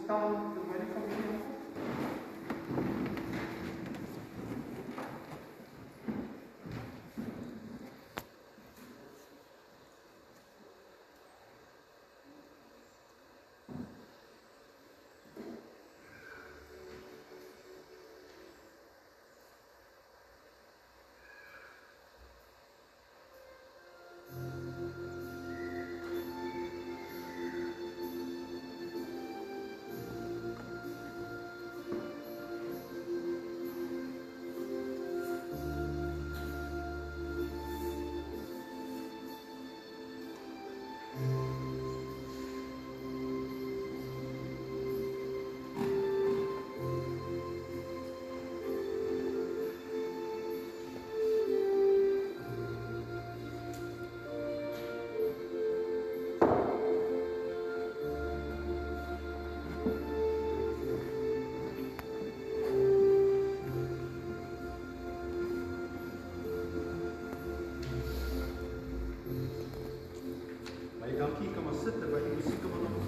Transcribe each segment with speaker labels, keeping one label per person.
Speaker 1: staan terwyl die familie nog. Dankie, kan maar sit terwyl die musiek maar nog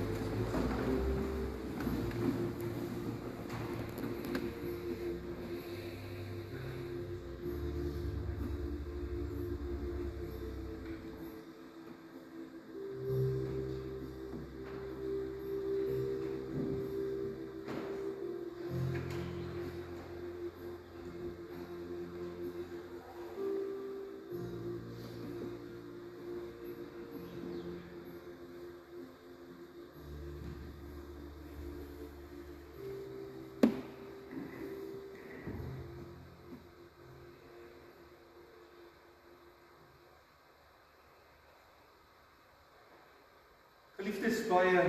Speaker 1: Geliefdes, baie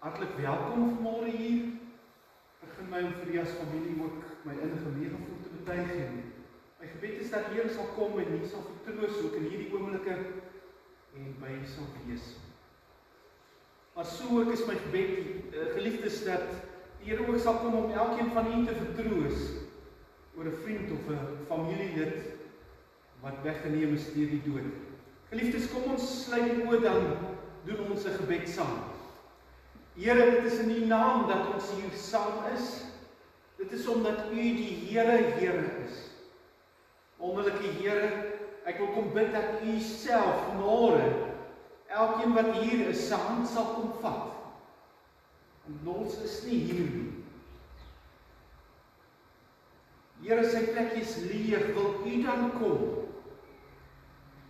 Speaker 1: hartlik welkom vanmôre hier. Begin my om vir die as familie ook my innige medegevoel te betuig en my gebed is dat die Here sal kom en hier sal vertroos ook in hierdie oomblikke en by hier sal wees. Maar so ook is my gebed, geliefdes, dat die Here ook sal kom om elkeen van u te vertroos oor 'n vriend of 'n familielid wat weggeneem is deur die dood. Geliefdes, kom ons sluit die oë dan doen ons 'n gebed saam. Here, dit is in u naam dat ons hier saam is. Dit is omdat u die Here is. Wonderlike Here, ek wil kom bid dat u self môre elkeen wat hier is, se hand sal kom vat. Want ons is nie hier nie. Here, sy plek is leeg, wil u dan kom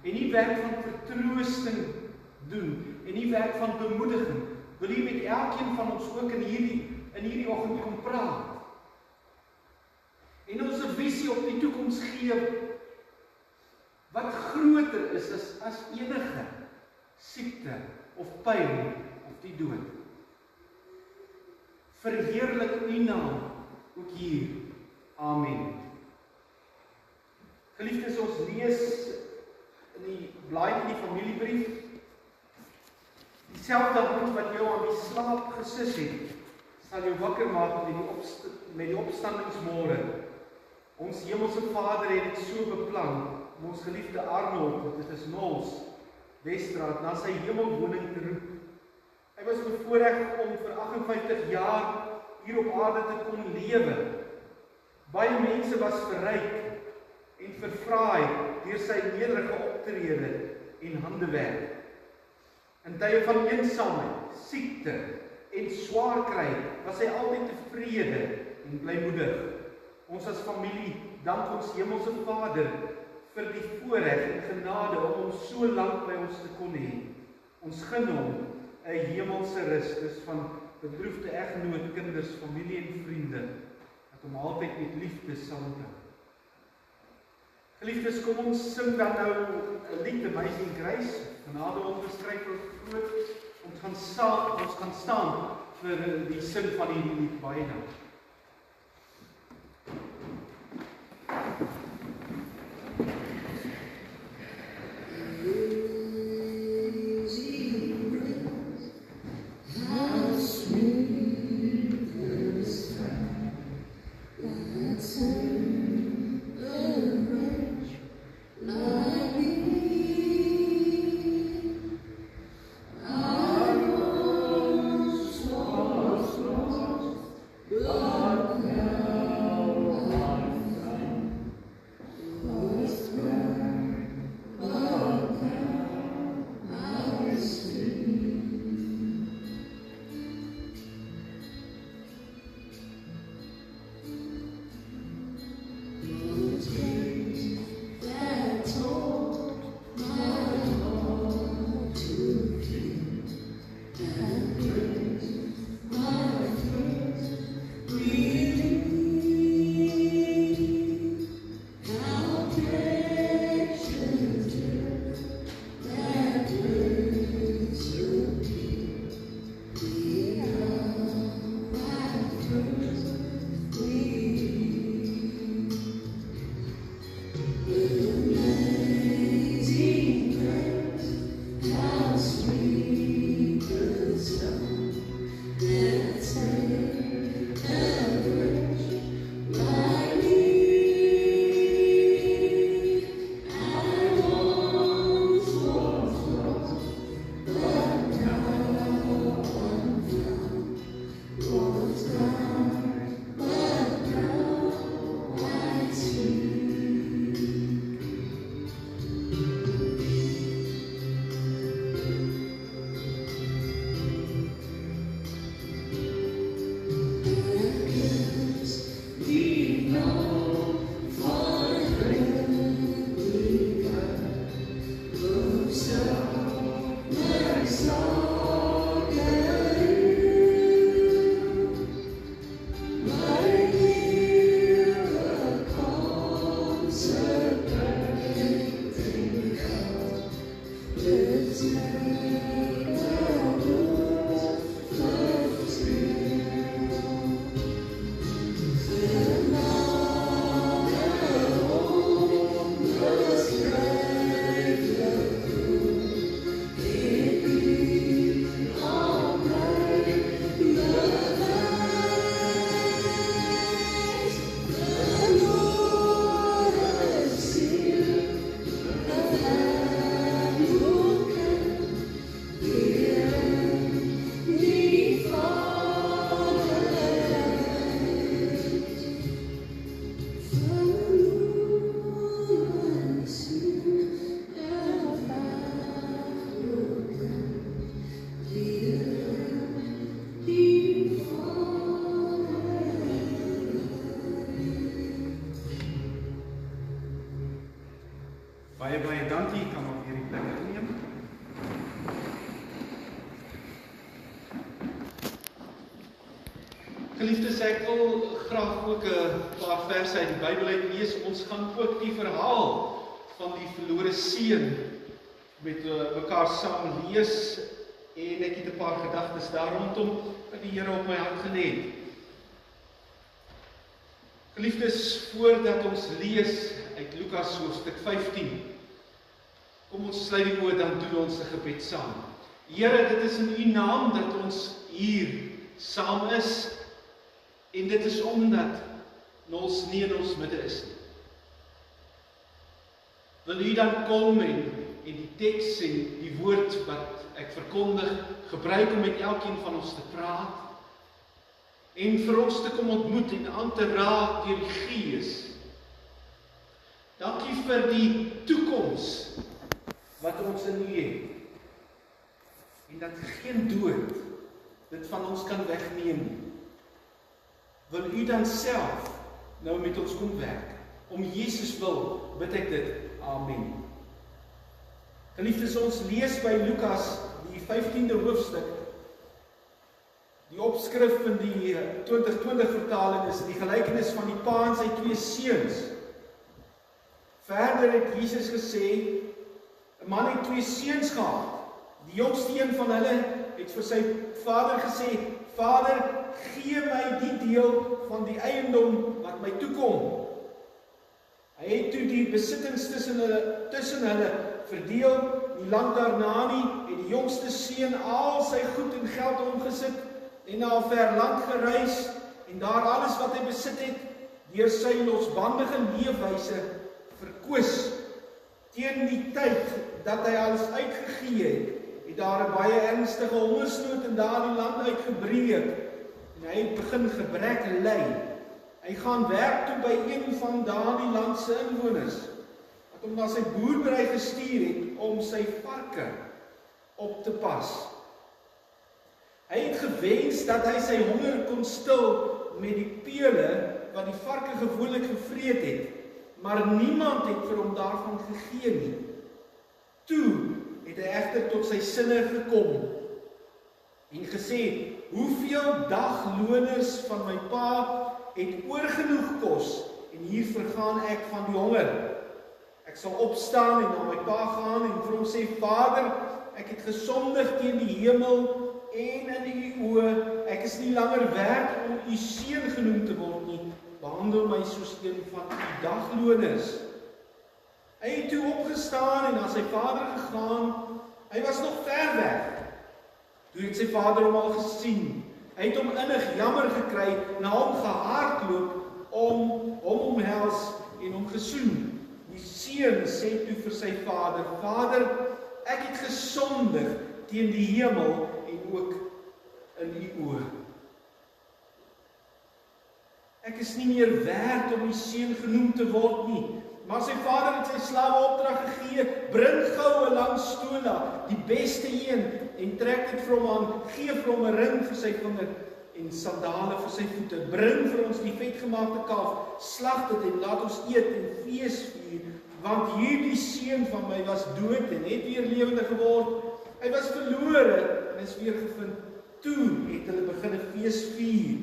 Speaker 1: en die werk van vertroosting doen en die werk van bemoediging. Wil u met elkeen van ons ook in hierdie oggend kom praat. En ons 'n visie op die toekoms gee wat groter is as enige siekte of pyn of die dood. Verheerlik u naam ook hier. Amen. Geliefdes, ons lees in die blaadjie in die familiebrief dieselfde hand wat jou aan die slaap gesis het, sal jou wakker maak met die opstandingsmôre. Ons hemelse Vader het dit so beplan om ons geliefde Arnold, dit is Nols Wesstraat, na sy hemelwoning te roep. Hy was bevoorreg om vir 58 jaar hier op aarde te kon lewe. Baie mense was verryk en verfraai deur sy nederige optrede en handewerk. In tye van eensaamheid, siekte en swaar kry, was hy altyd tevrede en blymoedig. Ons as familie dank ons hemelse Vader vir die voorreg en genade om hom so lank by ons te kon hê. Ons gun hom 'n hemelse rus, dis van bedroefde eggenoot, kinders, familie en vriende, dat hom altyd met liefde sal onthou. Geliefdes, kom ons sing dan nou 'n lied, Amazing Grace. Genade onbeskryflik groot. Ons gaan staan vir die sin van hierdie lied. Baie dankie.
Speaker 2: Slow
Speaker 1: Geliefdes, ek wil graag ook 'n paar verse uit die Bybel uit lees. Ons gaan ook die verhaal van die verlore seun met mekaar saam lees, en ek het 'n paar gedagtes daar rondom wat die Here op my hart gelê het. Geliefdes, voordat ons lees uit Lukas hoofstuk 15, kom ons sluit die oë, dan doen ons 'n gebed saam. Here, dit is in U naam dat ons hier saam is, en dit is omdat ons nie in ons midde is nie. Wil U dan kom en die teks en die woord wat ek verkondig, gebruik om met elkeen van ons te praat, en vir ons te kom ontmoet en aan te raak deur die Gees. Dankie vir die toekoms wat ons in U het, en dat geen dood dit van ons kan wegneem nie. Wil U dan self nou met ons kom werk? Om Jesus wil bid ek dit. Amen. Geliefdes, ons lees by Lukas die 15de hoofstuk. Die opskrif in die 2020 vertaling is die gelykenis van die pa en sy 2 seuns. Verder het Jesus gesê, 'n man het 2 seuns gehad. Die jongste een van hulle het vir sy vader gesê, Vader, gee my die deel van die eiendom wat my toekom. Hy het toe die besittings tussen hulle verdeel. Nie lang daarna nie, het die jongste seun al sy goed en geld omgesit en na 'n ver land gereis, en daar alles wat hy besit het, deur sy losbandige leefwyse verkwis. Teen die tyd dat hy alles uitgegee het daar 'n baie ernstige hongersnood in daardie land uitgebreek, en hy het begin gebrek ly. Hy gaan werk toe by een van daardie land se inwoners, wat hom na sy boerdery gestuur het om sy varke op te pas. Hy het gewens dat hy sy honger kon stil met die pele wat die varke gewoonlik gevreet het, maar niemand het vir hom daarvan gegee nie. Toe het hy egter tot sy sinne gekom en gesê, hoeveel dagloners van my pa het oorgenoeg kos, en hier vergaan ek van die honger. Ek sal opstaan en na my pa gaan en vir hom sê, Vader, ek het gesondig teen die hemel en in U oë, ek is nie langer werd om U seun genoem te word nie, behandel my soos een van U dagloners. Hy het toe opgestaan en na sy vader gegaan. Hy was nog ver weg. Toe het sy vader hom al gesien. Hy het hom innig jammer gekry, na hom gehardloop om hom omhels en hom gesoen. Die seun sê toe vir sy vader, Vader, ek het gesondig teen die hemel en ook in U oë. Ek is nie meer werd om U seun genoem te word nie. Maar sy vader het sy slawe opdrag gegee, bring gou 'n lang stola, die beste een, en trek dit vir hom aan, gee vir hom 'n ring vir sy vinger en sandale vir sy voete. Bring vir ons die vetgemaakte kalf, slag dit en laat ons eet en fees vier, want hierdie seun van my was dood en het weer lewendig geword. Hy was verlore en is weer gevind. Toe het hulle begin 'n fees vier.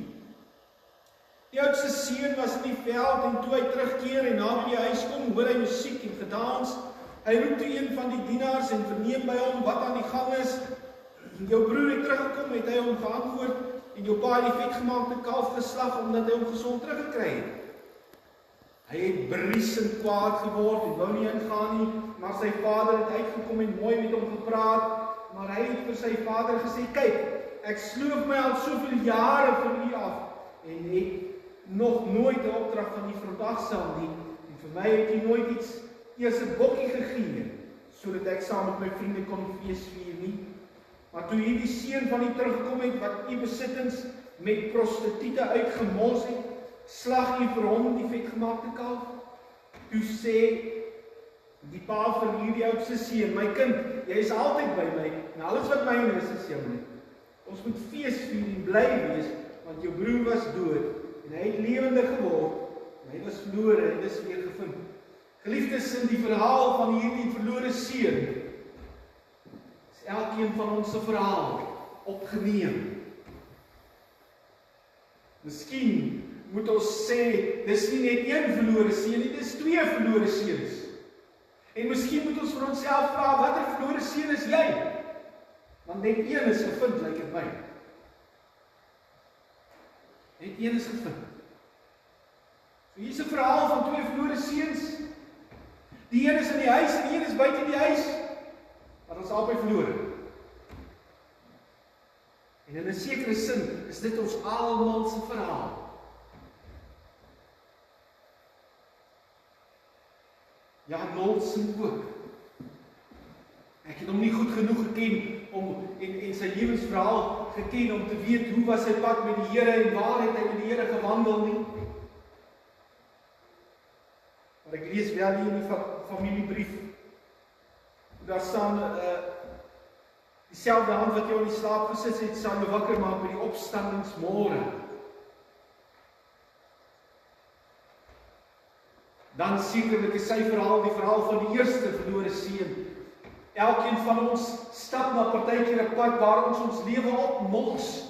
Speaker 1: Die oudste seun was in die veld, en toe hy terugkeer en na by die huis kom, hoor hy musiek en gedans. Hy roep toe een van die dienaars en verneem by hom wat aan die gang is. Jou broer het teruggekom, het hy hom geantwoord, en jou pa het die vetgemaakte kalf geslag, omdat hy hom gesond teruggekry het. Hy het briesend kwaad geword en wou nie ingaan nie, maar sy vader het uitgekom en mooi met hom gepraat, maar hy het vir sy vader gesê, kyk, ek sloof my al soveel jare vir U af, en het nog nooit 'n opdrag van U verwagsaam nie, en vir my het U nooit eers 'n bokkie gegee, sodat ek saam met my vriende kon fees vier nie. Maar toe hierdie seun van U teruggekom het, wat U besittings met prostituie uitgemors het, slag U vir hom die vetgemaakte kalf. Toe sê die pa vir hierdie oudste seun, my kind, jy is altyd by my, en alles wat myne is joune. Ons moet fees vier en bly wees, want jou broer was dood, en hy het lewendig geword, en hy was verlore en is weer gevind. Geliefdes, in die verhaal van hierdie verlore seun, is elkeen van ons se verhaal opgeneem. Miskien moet ons sê, dis nie net een verlore seun nie, dis 2 verlore seuns. En miskien moet ons vir onsself vra, watter verlore seun is jy? Want net een is gevind, lyk dit my. Net een is gevind. So hier is 'n verhaal van 2 verlore seuns. Die een is in die huis en die een is buite die huis. Maar ons albei verlore. En in 'n sekere sin is dit ons almal se verhaal. Ja, Nolson ook. Ek het hom nie goed genoeg geken om en sy lewensverhaal geken om te weet hoe was sy pad met die Here en waar het hy met die Here gewandel nie. Maar ek lees wel hier in die familiebrief. Daar staan dieselfde hand wat jou in die slaap gesit het, sal jou wakker maak met die opstandingsmôre. Dan sekerlik is sy verhaal die verhaal van die eerste verlore seun. Elkeen van ons stap na partykeer 'n pad waar ons lewe opmors.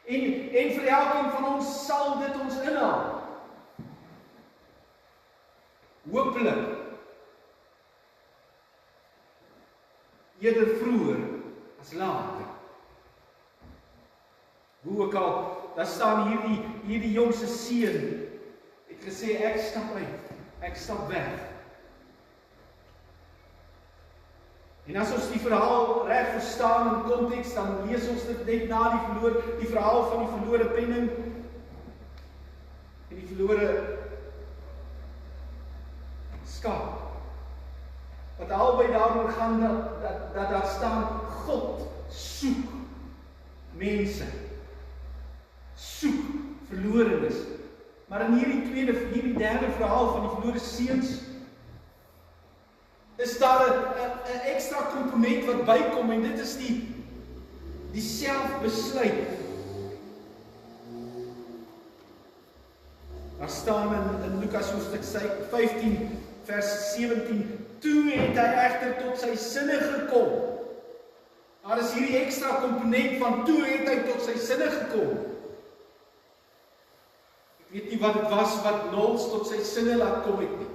Speaker 1: En vir elkeen van ons sal dit ons inhaal. Hopelik. Eerder vroeër as later. Hoe ook al, daar staan hierdie jongste seun het gesê ek stap uit, ek stap weg. En as ons die verhaal reg verstaan in konteks, dan lees ons dit net na die verhaal van die verlore penning en die verlore skaap. Wat albei daaroor gaan dat daar staan, God soek mense. Soek verlorenes. Maar in hierdie derde verhaal van die verlore seuns, is daar 'n ekstra komponent wat bykom en dit is die selfbesluit. Daar staan in Lukas hoofstuk 15 vers 17, toe het hy egter tot sy sinne gekom. Daar is hierdie ekstra komponent van toe het hy tot sy sinne gekom. Ek weet nie wat dit was wat Nols tot sy sinne laat kom het nie.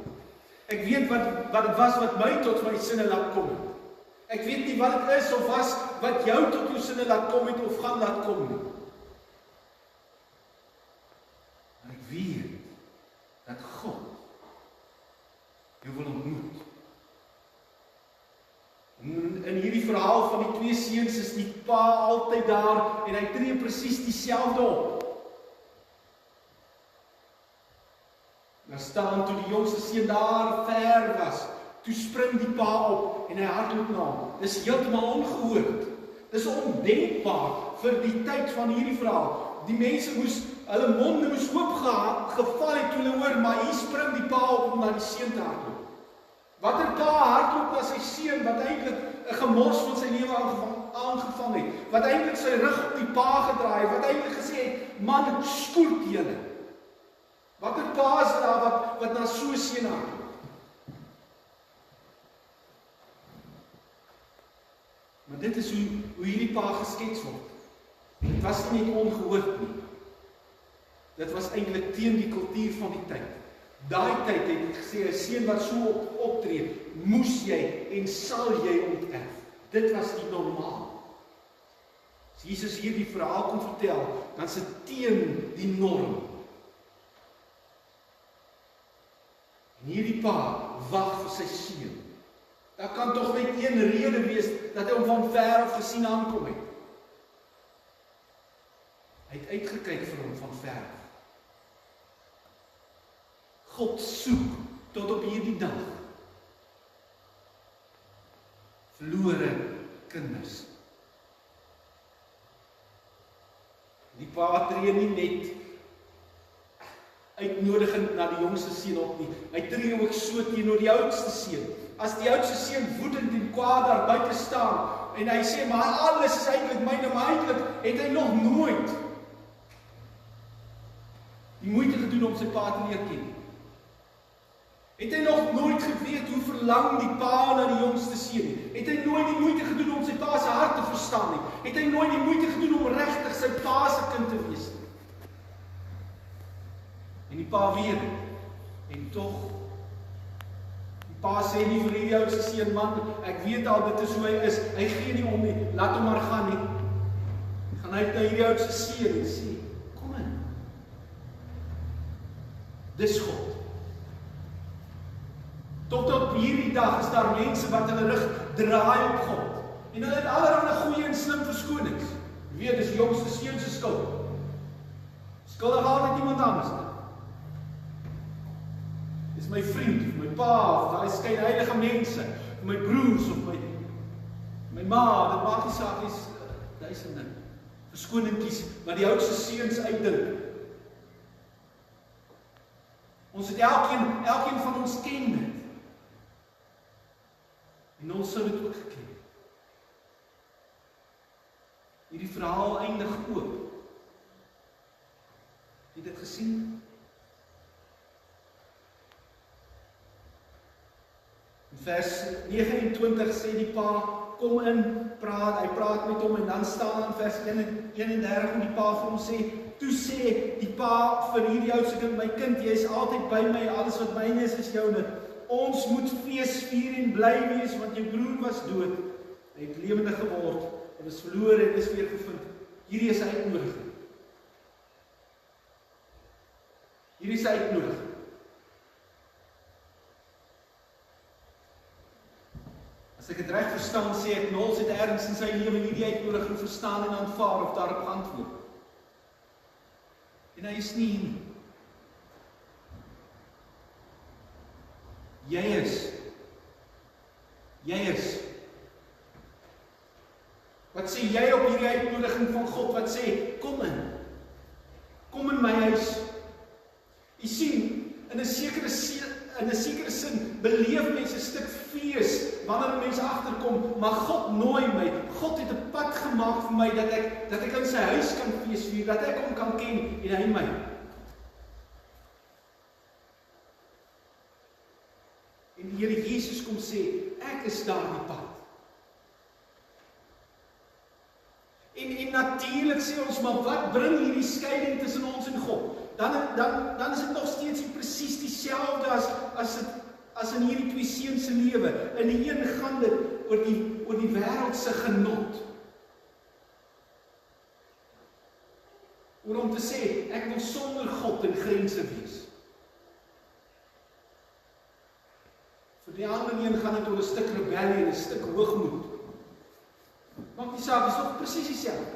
Speaker 1: Ek weet wat dit was wat my tot my sinne laat kom het. Ek weet nie wat dit is of was wat jou tot jou sinne laat kom het of gaan laat kom nie. Maar ek weet dat God jou wil ontmoet. In hierdie verhaal van die 2 seuns is die pa altyd daar en hy tree presies dieselfde op. Daar staan toe die jongste seun daar ver was, toe spring die pa op en hy hardloop na hom. Dis heeltemal ongehoord. Dis ondenkbaar vir die tyd van hierdie verhaal. Die mense hulle monde moes oopgeval het toe hulle hoor, maar hier spring die pa op om na die seun te hardloop. Watter pa hardloop na sy seun wat eintlik 'n gemors van sy lewe aangevang het, wat eintlik sy rug op die pa gedraai het, wat eintlik gesê het, man, skoort julle. Watter pa is daar wat na so 'n seun hardloop? Maar dit is hoe hierdie pa geskets word. Dit was nie net ongehoord nie. Dit was eintlik teen die kultuur van die tyd. Daai tyd het dit gesê, 'n seun wat so optree, moes jy en sal jy onterf. Dit was die normaal. As Jesus hierdie verhaal kon vertel, dan sit teen die norm. En hierdie pa wag vir sy seun. Daar kan tog net een rede wees dat hy hom van ver af gesien aankom het. Hy het uitgekyk vir hom van ver af. God soek tot op hierdie dag verlore kinders. Die pa tree nie net uitnodigend na die jongste seun op nie. Hy tree ook so teenoor die oudste seun. As die oudste seun woedend en kwaad daar buite staan en hy sê, maar alles is eintlik myne, maar eintlik het hy nog nooit die moeite gedoen om sy pa te leer ken. Het hy nog nooit geweet hoe verlang die pa na die jongste seun nie? Het hy nooit die moeite gedoen om sy pa se hart te verstaan nie? het hy nooit die moeite gedoen om regtig sy pa se kind te wees nie. En die pa weet dit. En tog, die pa sê nie vir hierdie ou se seun, man, ek weet al dit is hoe hy is, hy gee nie om nie, laat hom maar gaan nie. Gaan hy na hierdie ou se seun en sê, kom in. Dis God. Tot op hierdie dag is daar mense wat hulle rug draai op God. En hulle het allerhande goeie en slim verskonings. Jy weet, dis die jongste seun se skuld. Skuldig altyd iemand anders. Dis my vriend, of my pa, of daai skynheilige mense, of my broers, of my ma, dit maak nie saak, is duisende verskoningkies, wat die oudste seuns uitdink. Ons het elkeen van ons ken dit. En ons sou dit ook geken. Hierdie verhaal eindig ook. Het jy dit gesien? In vers 29 sê die pa, kom in, hy praat met hom, en dan staan in vers 31 en die pa vir hom sê, toe sê die pa vir hierdie oudste kind, my kind, jy is altyd by my, alles wat myne is joune. Ons moet fees vier en bly wees, want jou broer was dood, hy het lewende geword, hy was verloor en is weer gevind. Hierdie is 'n uitnodiging. Hierdie is 'n uitnodiging. As ek dit reg verstaan, sê ek, Knowles het ergens in sy lewe hierdie uitnodiging verstaan en aanvaar of daarop geantwoord. En hy is nie hier nie. Jy is. Wat sê jy op hierdie uitnodiging van God? Wat sê, kom in my huis. Jy sien, in 'n sekere sin beleef mense 'n stuk fees wanneer mense agterkom, maar God nooi my. God het 'n pad gemaak vir my dat ek in sy huis kan fees vier, dat ek hom kan ken en hy my. En die Here Jesus kom sê, ek is daardie pad. En natuurlik sê ons, maar wat bring hierdie skeiding tussen ons en God? Dan is dit nog steeds nie presies dieselfde as in hierdie twee seuns se lewe. In die een gaan dit oor die wêreldse genot. Oor om te sê, ek wil sonder God en grense wees. Vir die ander een gaan dit oor 'n stuk rebellie en 'n stuk hoogmoed. Maak nie saak, dis nog presies dieselfde.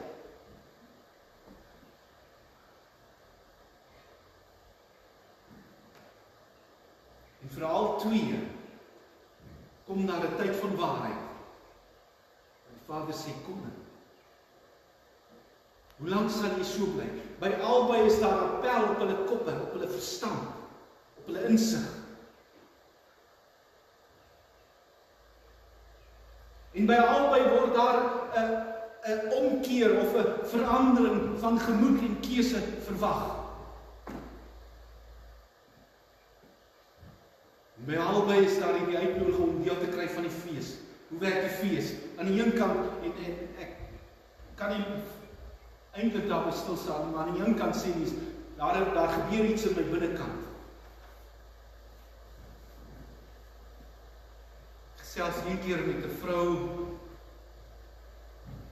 Speaker 1: En vir al twee kom daar 'n tyd van waarheid. En die Vader sê, kom in. Hoe lank sal jy so bly? By albei is daar 'n pel op hulle koppe, op hulle verstand, op hulle insig. En by albei word daar 'n omkeer of 'n verandering van gemoed en keuse verwag. En by albei is daar hierdie uitnodiging om deel te kry van die fees. Hoe werk die fees? Aan die een kant, en ek kan nie eintlik daarby stil staan, maar aan die een kant sê mens, daar gebeur iets in my binnekant. Selfs hierdie keer met 'n vrou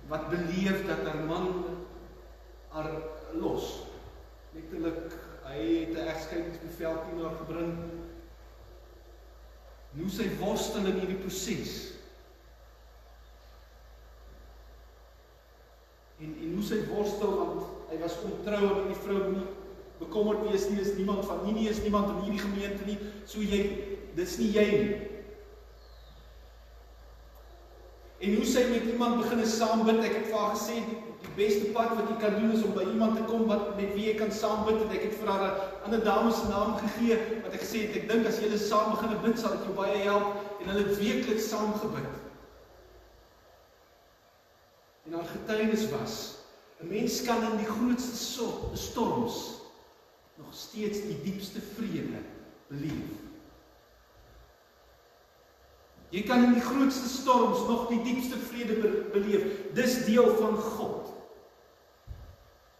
Speaker 1: wat beleef dat haar man haar los. Letterlik, hy het 'n egskeidingsbevel teen haar gebring. En hoe sy worstel in hierdie proses. En hoe sy worstel, want hy was ontrou en die vrou nie bekommerd wees nie, is niemand van nie is niemand in hierdie gemeente nie, so dis nie jy nie. En hoe sy met iemand begin saam bid, ek het vir haar gesê, die beste pad wat jy kan doen is om by iemand te kom met wie jy kan saam bid, en ek het vir haar 'n ander dame se naam gegee, wat ek gesê het, ek dink as julle saam begin bid, sal dit jou baie help, en hulle het weekliks saam gebid. En haar getuienis was, 'n mens kan in die grootste storms nog steeds die diepste vrede beleef.
Speaker 2: Jy kan in die grootste storms nog die diepste vrede beleef. Dis deel van God.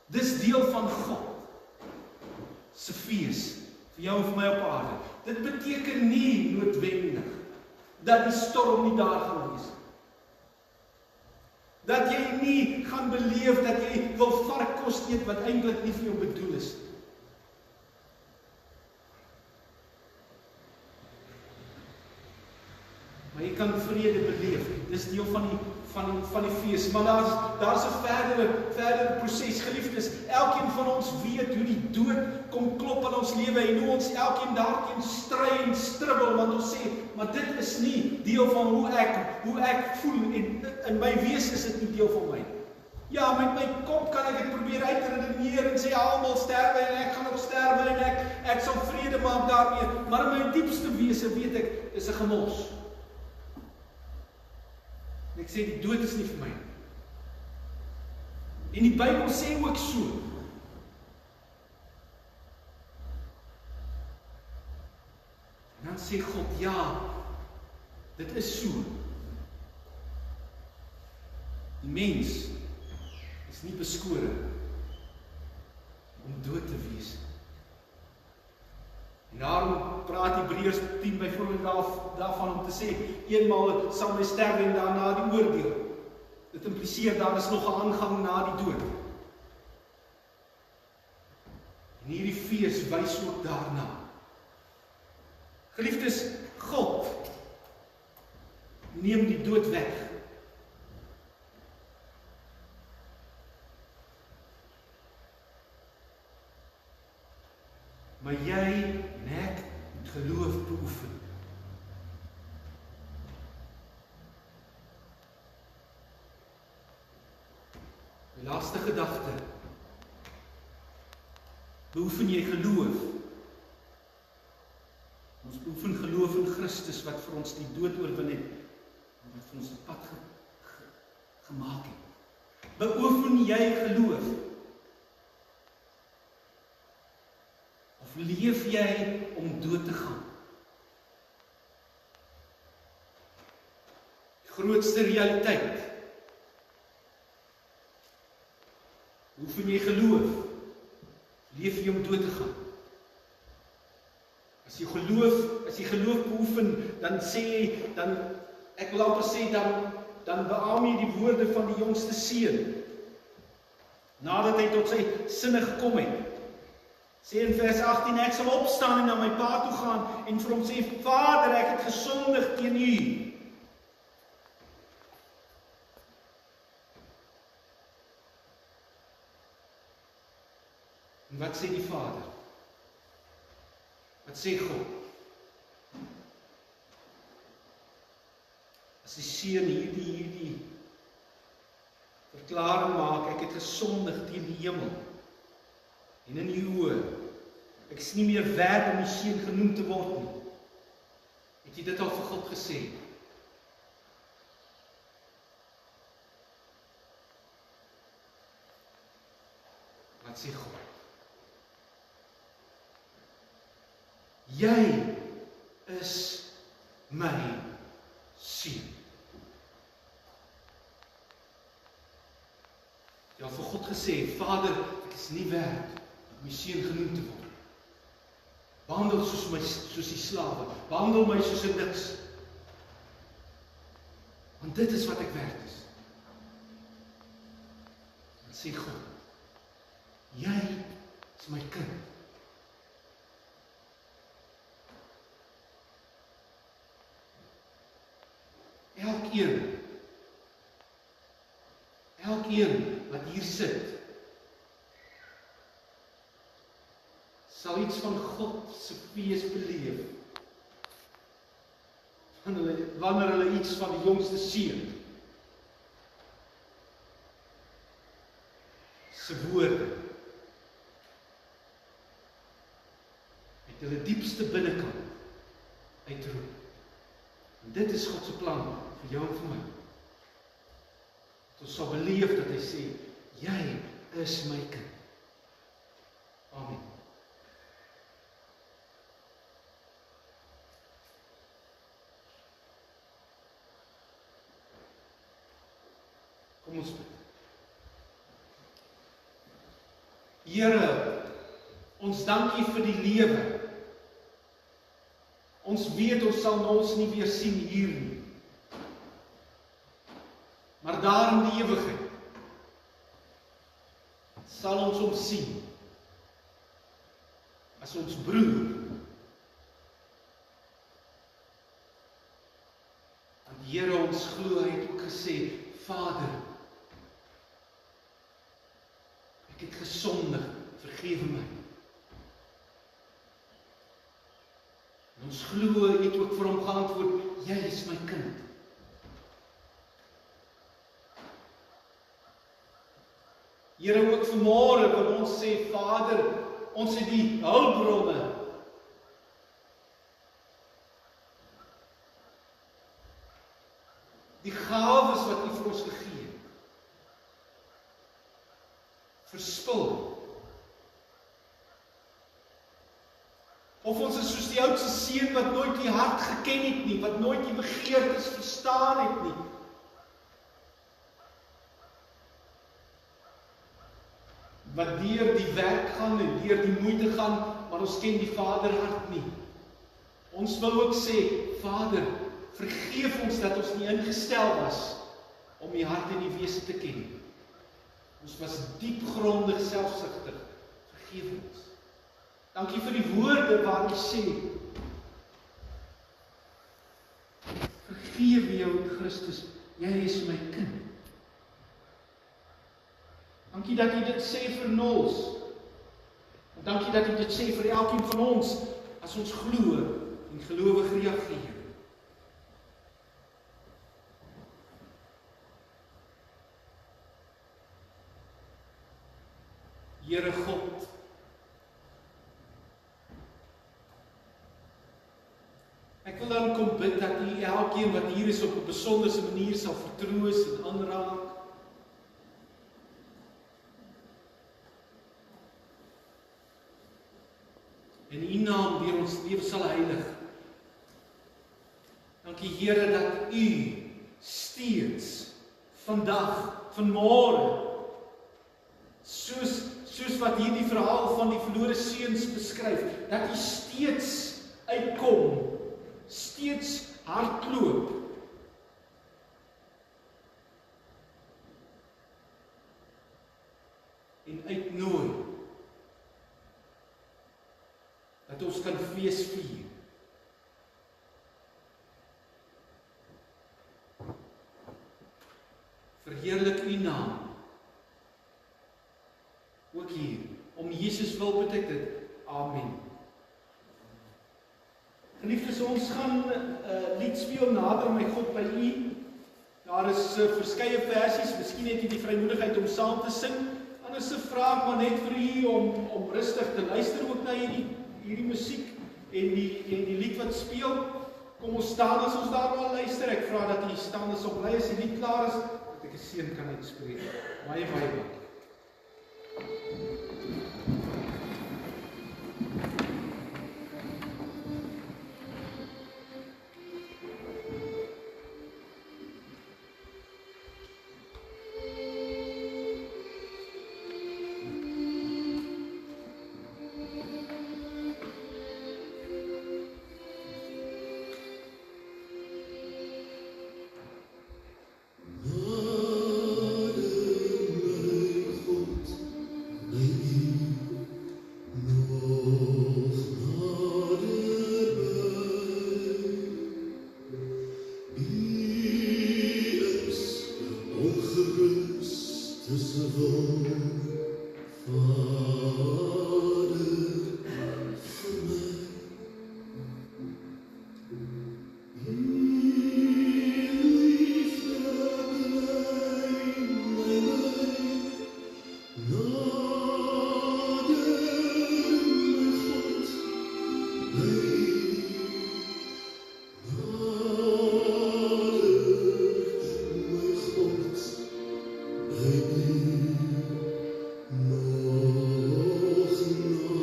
Speaker 2: Dis deel van God se fees vir jou en vir my op aarde. Dit beteken nie noodwendig dat die storm nie daar gaan wees. Dat jy nie gaan beleef dat jy wil varkkos eet wat eintlik nie vir jou bedoel is. Maar jy kan vrede beleef. Dis deel van die fees. Maar daar's 'n verdere proses. Geliefdes, elkeen van ons weet hoe die dood kom klop in ons lewe en hoe ons elkeen daarteen stry en stribbel, want ons sê, maar dit is nie deel van hoe ek voel en in my wese is dit nie deel van my. Ja, met my kop kan ek dit probeer uitredeneer en sê almal sterwe en ek gaan ook sterwe en ek sal vrede maak daarmee, maar in my diepste wese weet ek, dis 'n gemors. En ek sê, die dood is nie vir my. En die Bybel sê ook so. En dan sê God, ja, dit is so. Die mens is nie beskore om dood te wees. En daarom praat Hebreërs 10 byvoorbeeld daarvan om te sê, eenmaal sal my sterwe en daarna die oordeel. Dit impliseer daar is nog 'n aangang na die dood. En hierdie fees wys ook daarna. Geliefdes, God neem die dood weg. Maar jy en ek moet geloof beoefen. Die laaste gedagte. Beoefen jy geloof? Ons beoefen geloof in Christus wat vir ons die dood oorwin het en wat vir ons 'n pad gemaak het. Beoefen jy geloof? Of leef jy om dood te gaan? Die grootste realiteit. Oefen jy geloof? Leef jy om dood te gaan? As jy geloof beoefen, dan sê jy, ek wil amper sê, dan beamoen jy die woorde van die jongste seun. Nadat hy tot sy sinne gekom het. Sê in vers 18, ek sal opstaan en na my pa toe gaan en vir hom sê, Vader, ek het gesondig teen U. En wat sê die Vader? Wat sê God? As die seun hierdie verklaring maak, ek het gesondig teen die hemel en in U oë, ek is nie meer werd om die seun genoem te word nie. Het jy dit al vir God gesê? Wat sê God? Jy is my seun. Jy het vir God gesê, Vader, ek is nie werd om my seun genoem te word. Behandel soos die slawe, behandel my soos 'n niks. Want dit is wat ek werd is. Dan sê God, jy is my kind. Elkeen wat hier sit, sal iets van God se fees beleef. Wanneer hulle iets van die jongste seun se woorde uit hulle diepste binnekant uitroep. En dit is God se plan vir jou en vir my. Dat ons sal beleef dat hy sê, jy is my kind. Amen. Kom ons bid. Here, ons dank U vir die lewe. Ons weet ons sal ons nie weer sien hier nie. Maar daar in die ewigheid sal ons hom sien as ons broer. Want Here, ons glo, hy het ook gesê, Vader, ek het gesondig, vergewe my. En ons glo, hy het ook vir hom geantwoord, jy is my kind. Here, ook vanmôre wil ons sê, Vader, ons het die hulpbronne. Die gawes wat U vir ons gegee het. Verspil. Of ons is soos die oudste seun wat nooit die hart geken het nie, wat nooit die begeertes verstaan het nie. Wat deur die werk gaan en deur die moeite gaan, maar ons ken die Vaderhart nie. Ons wil ook sê, Vader, vergeef ons dat ons nie ingestel was om U hart en U wese te ken. Ons was diepgrondig selfsugtig. Vergeef ons. Dankie vir die woorde waar U sê, vergewe jou in Christus, jy is my kind. Dankie dat U dit sê vir ons. En dankie dat U dit sê vir elkeen van ons, as ons glo en gelowig reageer. Here God, ek wil dan kom bid dat U elkeen wat hier is op 'n besondere manier sal vertroos en aanraak. En U naam deur ons lewe sal heilig. Dankie Here dat U steeds vandag, vanmôre, soos wat hierdie verhaal van die verlore seuns beskryf, dat U steeds uitkom, steeds hardloop. En uitnooi, dat ons kan fees vier. Verheerlik U naam. Ook hier, om Jesus wil bid ek dit. Amen. Geliefdes, ons gaan lied speel nader my God by U. Daar is verskeie versies, miskien het U die vrymoedigheid om saam te sing. Anders vra ek maar net vir U om rustig te luister ook na hierdie musiek en die lied wat speel. Kom ons staan as ons daarna luister. Ek vra dat U staan as op bly as die lied klaar is, dat ek 'n seën kan uitspreek. Baie dankie.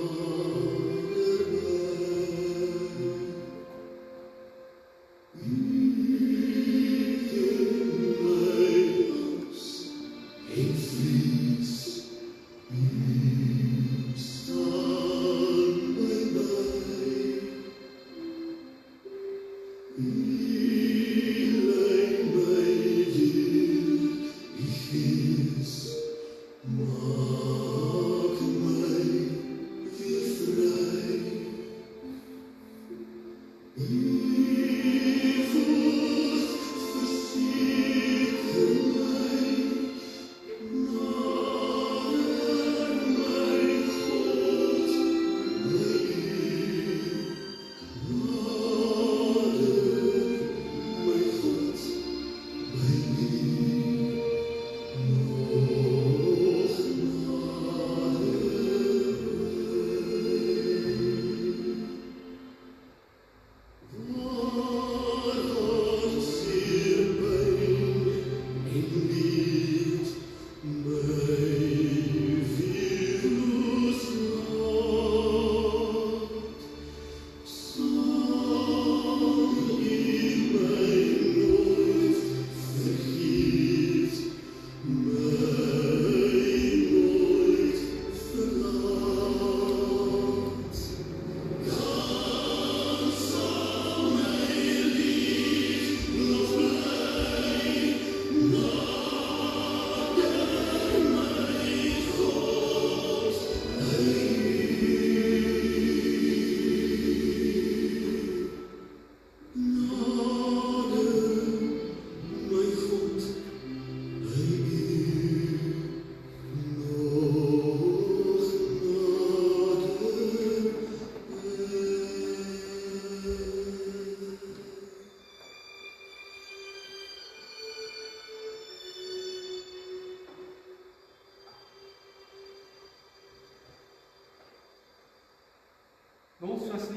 Speaker 3: Nog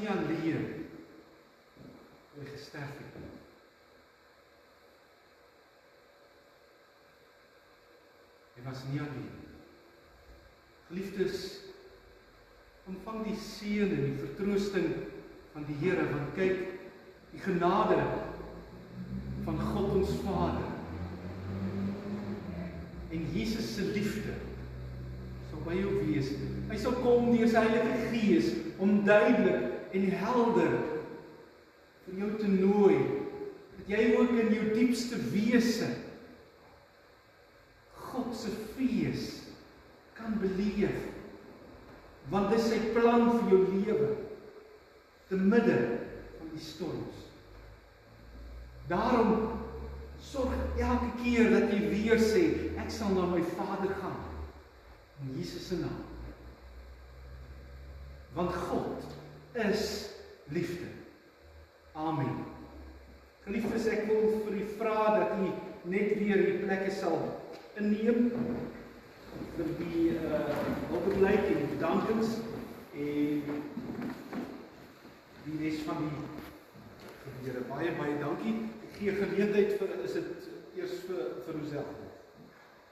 Speaker 1: nie alleen toe hy gesterf het nie. Hy was nie alleen. Geliefdes, ontvang die seën en die vertroosting van die Here, want kyk, die genade van God ons Vader en Jesus se liefde sal by jou wees. Hy sal kom deur sy Heilige Gees om duidelik en helder vir jou te nooi, dat jy ook in jou diepste wese God se fees kan beleef, want dit is sy plan vir jou lewe, te midde van die storms. Daarom sorg elke keer dat jy weer sê, ek sal na my Vader gaan, in Jesus se naam. Want God is liefde. Amen. Geliefdes, ek wil vir u vra dat u net weer die plekke sal inneem vir die hulpbeleid en die bedankings en die res van die gebeure. Baie, baie dankie. Ek gee geleentheid vir, is dit eers vir Rosel?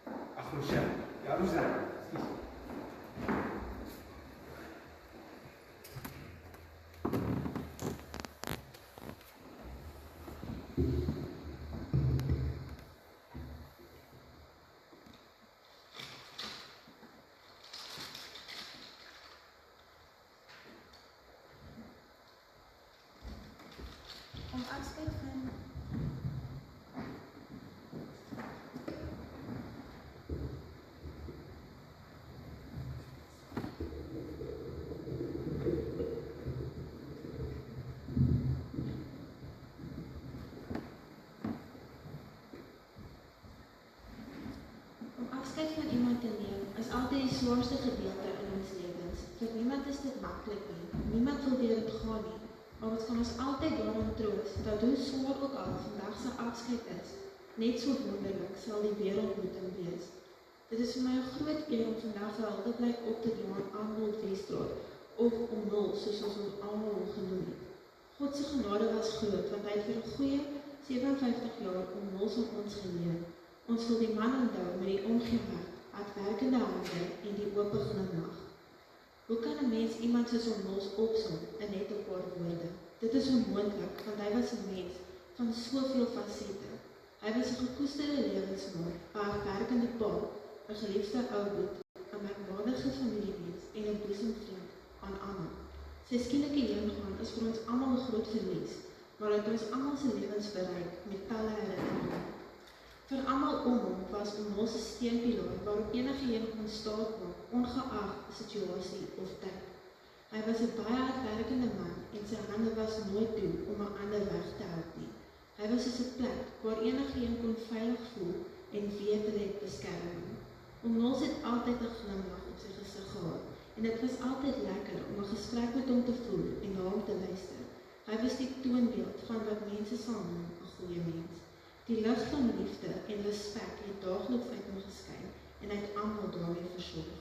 Speaker 1: Ag, Rosel. Ja, Rosel.
Speaker 3: Om afskeid van iemand te neem is altyd die zwaarste gedeelte in ons lewens. Vir niemand is dit maklik nie. Niemand wil deur dit gaan nie. Maar wat kan ons altyd daarom troos, dat hoe swaar ook al vandag sy afskeid is, net so wonderlik sal die wereldmoeting wees. Dit is vir my 'n groot eer om vandag vir hulpblyk op te doen aan Arnold Westrood, of om Nul, soos ons hom almal hom genoem het. God se genade was groot, want hy het vir 'n goeie 57 jaar om Nul aan ons geleer. Ons wil die man onthou met die omgee hart, hardwerkende hande en die oop glimlag. Hoe kan 'n mens iemand soos Nul opsom in net 'n paar woorde? Dit is onmoontlik, want hy was 'n mens van soveel fasette. Hy was 'n gekoesterde lewensmaat, 'n hardwerkende pa, 'n geliefde ou boet, 'n merkwaardige familiemens en 'n boesemvriend aan almal. Sy skielike heengaan is vir ons almal 'n groot verlies, maar het ons almal se lewens verryk met talle herinneringe. Vir almal om hom was Nul se steunpilaar waarop enige een kon staatmaak, ongeag situasie of tyd. Hy was 'n baie hardwerkende man en sy hande was nooit toe om 'n ander weg te help nie. Hy was soos 'n plek waar enige een kon veilig voel en weet hulle het beskerming. Nul het altyd 'n glimlag op sy gesig gehad en dit was altyd lekker om 'n gesprek met hom te voer en na hom te luister. Hy was die toonbeeld van wat mense sal noem 'n goeie mens. Die lig van liefde en respek het daagliks uit hom geskyn en hy het almal daarmee versorg.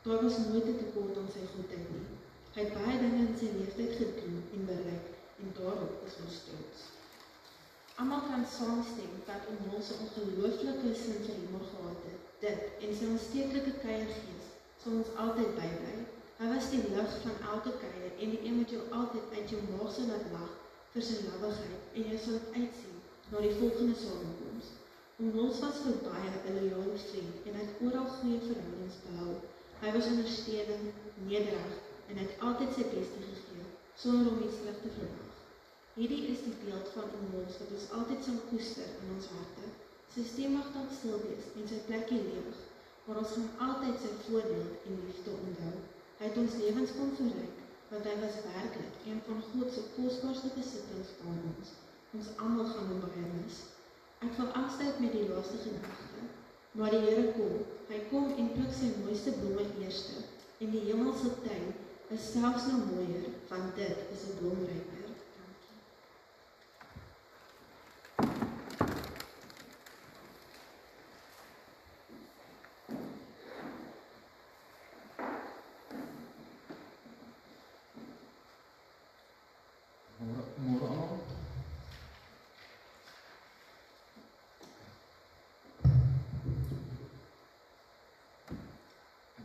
Speaker 3: Daar was nooit 'n tekort aan sy goedheid nie. Hy het baie dinge in sy lewenstyd gedoen en bereik en daarop is ons trots. Almal kan saamstem dat Nul 'n ongelooflike sin vir humor gehad het. Dit en sy aansteeklike kuiergees sal ons altyd bybly. Hy was die lig van elke kuier en die een wat jou altyd uit jou maag sal laat lag vir sy lawwigheid en jy sal dit uitsien na die volgende samekoms. Nul was vir baie 'n loyale vriend en hy het oral goeie verhoudings behou. Hy was ondersteunend, nederig en hy het altyd sy beste gegee, sonder om iets terug te verwag. Hierdie is die beeld van Nul wat ons altyd sal koester in ons harte. Sy stem mag dalk stil wees en sy plekkie leeg, maar ons gaan altyd sy voorbeeld en liefde onthou. Hy het ons lewens kon verryk, want hy was werklik een van God se kosbaarste besittings van ons. Ons almal gaan hom baie mis. Ek wil afsluit met die laaste gedagte. Maar die Here kom. Hy kom en pluk sy mooiste blomme eerste. En die hemelse tuin is selfs nou mooier, want dit is 'n bloemryker.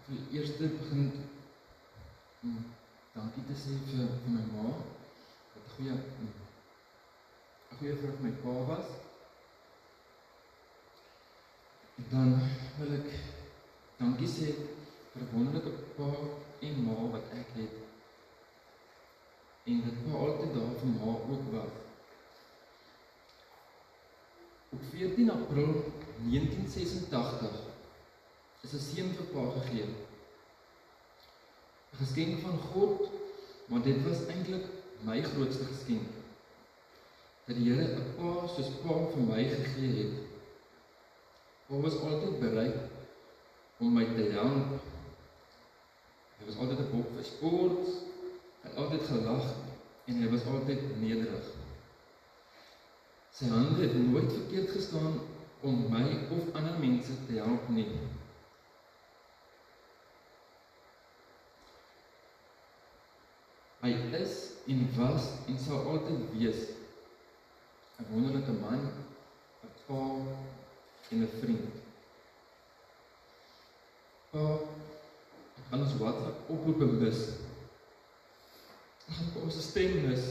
Speaker 4: vir die eerste begin dankie te sê vir my ma, wat 'n goeie vrou vir my pa was. En dan wil ek dankie sê vir 'n wonderlike pa en ma wat ek het. En dat pa altyd daar vir ma ook was. Op 14 April 1986 is 'n seun vir pa gegee. 'n Geskenk van God, maar dit was eintlik my grootste geskenk. Dat die Here 'n pa soos pa vir my gegee het. Pa was altyd bereid om my te help. Hy was altyd 'n bok vir sport, hy het altyd gelag en hy was altyd nederig. Sy hande het nooit verkeerd gestaan om my of ander mense te help nie. Hy is en was en sal altyd wees 'n wonderlike man, 'n pa en 'n vriend. Pa, ek gaan ons WhatsApp oproepe mis. Ek gaan ons stem mis.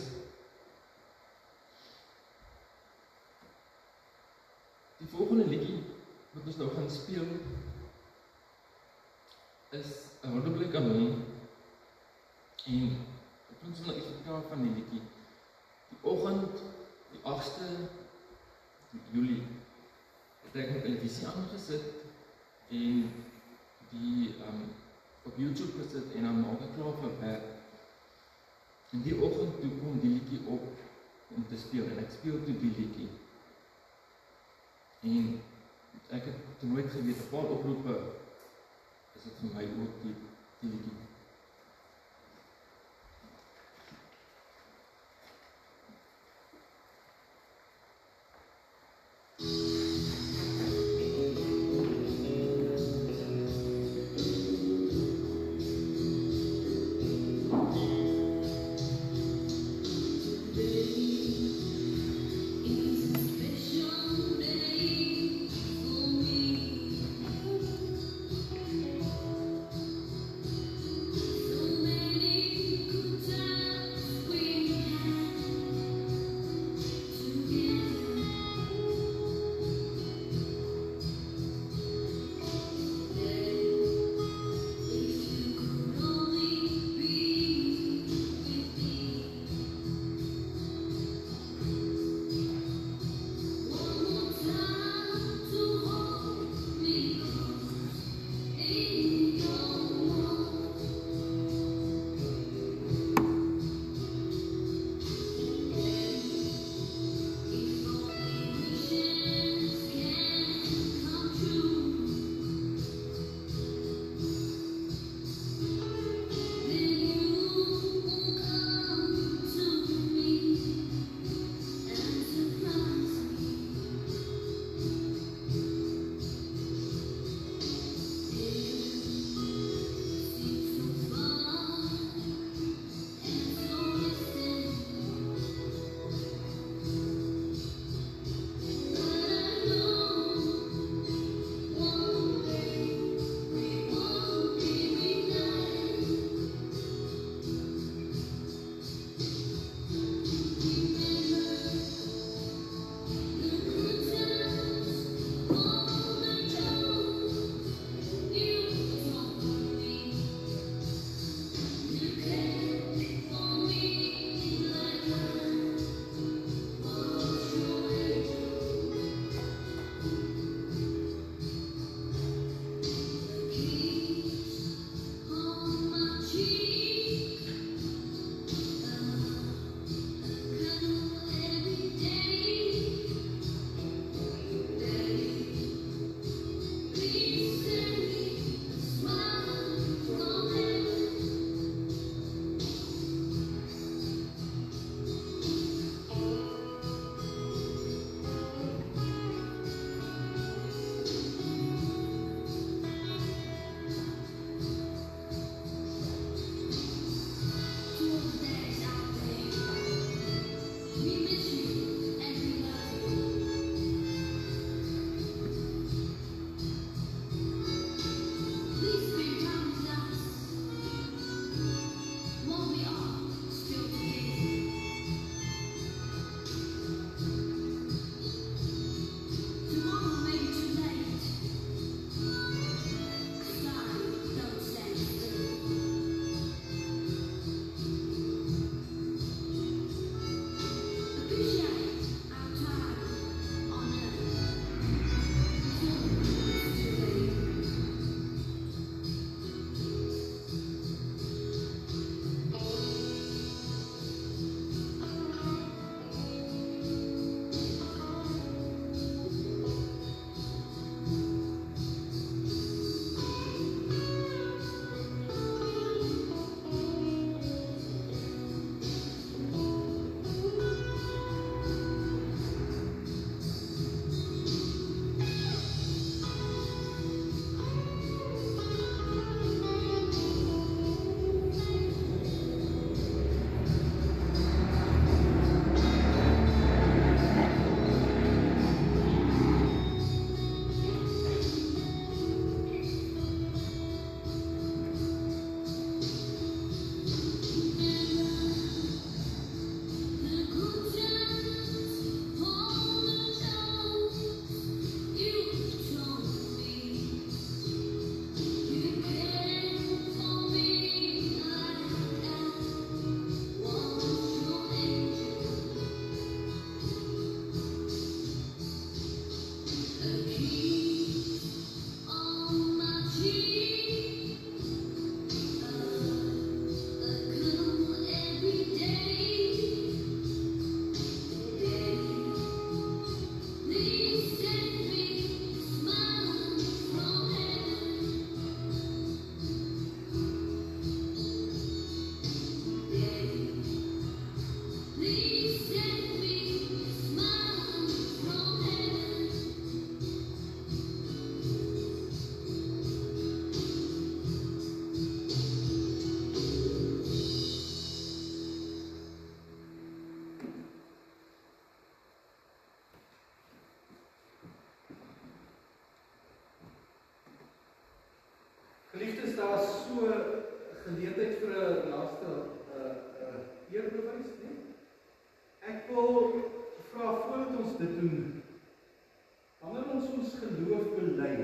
Speaker 4: Die volgende liedjie wat ons nou gaan speel is 'n huwelik aan hom. En ek wil net iets vertel van die liedjie. Die oggend, die 8de Julie, het ek 'n televisie aangesit en die op YouTube gesit en dan maak ek klaar vir werk. En die oggend toe kom die liedjie op om te speel en ek speel toe die liedjie. En ek het nooit geweet, 'n paar oproepe is dit vir my ook die liedjie.
Speaker 2: is daar so geleentheid vir 'n laaste eerbewys, nee? Ek wil vra voordat ons dit doen, wanneer ons geloof bely,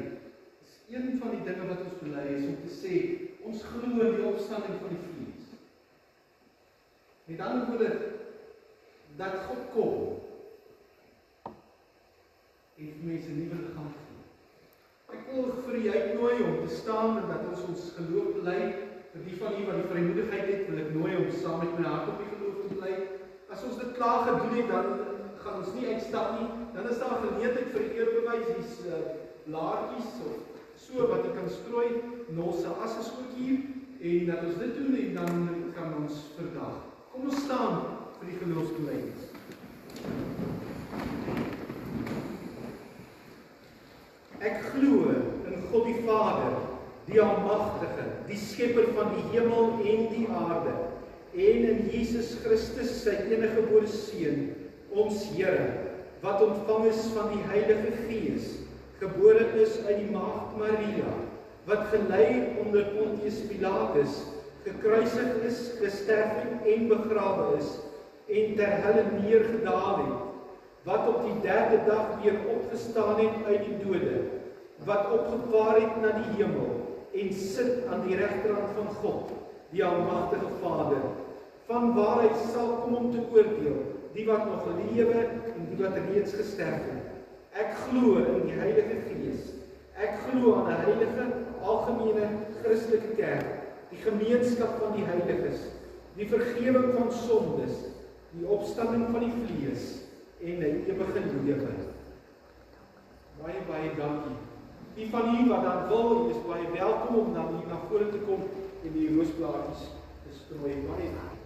Speaker 2: is een van die dinge wat ons bely is om te sê, ons glo in die opstanding van die vlees. Met ander woorde, dat God kom en vir mense 'n nuwe liggaam gee. Ek wil vir u uitnooi om te staan en dat ons geloof bely. Vir die van u wat die vrymoedigheid het, wil ek nooi om saam met my hart op die geloof te bly. As ons dit klaar gedoen het, dan gaan ons nie uitstap nie. Dan is daar 'n geleentheid vir eerbewys, hier's blaartjies of so wat jy kan strooi. Nos se as is ook hier en dat ons dit doen en dan kan ons verdag. Kom ons staan vir die geloofsbelijdenis. Ek glo in God die Vader, die Almagtige, die Skepper van die hemel en die aarde, en in Jesus Christus, sy eniggebore Seun, ons Here, wat ontvang is van die Heilige Gees, gebore is uit die Maagd Maria, wat gelei onder Pontius Pilatus, gekruisig is, gesterf en begrawe is, en ter helle neergedaal het, wat op die 3de dag weer opgestaan het uit die dode, wat opgevaar het na die hemel, en sit aan die regterhand van God, die Almagtige Vader, van waar hy sal kom om te oordeel, die wat nog lewe en die wat reeds gesterf het. Ek glo in die Heilige Gees. Ek glo aan 'n heilige, algemene Christelike kerk, die gemeenskap van die heiliges, die vergewing van sondes, die opstanding van die vlees en 'n ewige lewe. Baie, baie dankie. Die van u wat dan wil, is baie welkom om dan hier na vore te kom en die roosblaadjies te strooi. Baie dankie.